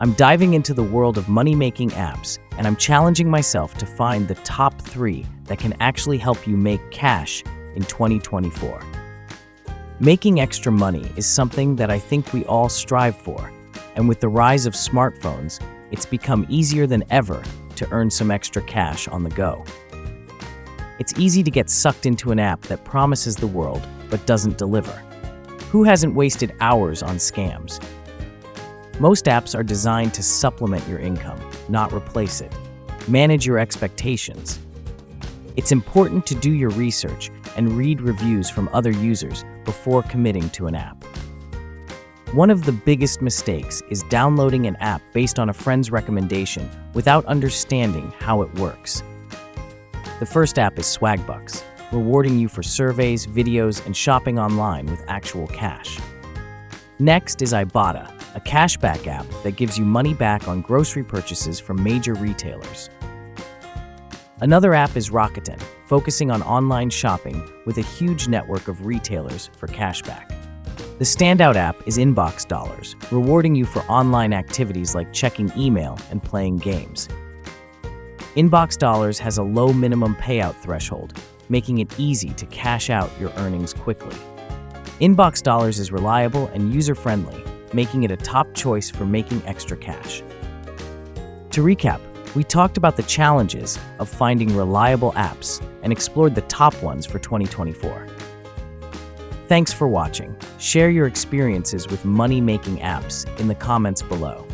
I'm diving into the world of money-making apps, and I'm challenging myself to find the top 3 that can actually help you make cash in 2024. Making extra money is something that I think we all strive for, and with the rise of smartphones, it's become easier than ever to earn some extra cash on the go. It's easy to get sucked into an app that promises the world but doesn't deliver. Who hasn't wasted hours on scams? Most apps are designed to supplement your income, not replace it. Manage your expectations. It's important to do your research and read reviews from other users before committing to an app. One of the biggest mistakes is downloading an app based on a friend's recommendation without understanding how it works. The first app is Swagbucks, rewarding you for surveys, videos, and shopping online with actual cash. Next is Ibotta, a cashback app that gives you money back on grocery purchases from major retailers. Another app is Rakuten, focusing on online shopping with a huge network of retailers for cashback. The standout app is Inbox Dollars, rewarding you for online activities like checking email and playing games. Inbox Dollars has a low minimum payout threshold, making it easy to cash out your earnings quickly. Inbox Dollars is reliable and user-friendly, making it a top choice for making extra cash. To recap, we talked about the challenges of finding reliable apps and explored the top ones for 2024. Thanks for watching. Share your experiences with money-making apps in the comments below.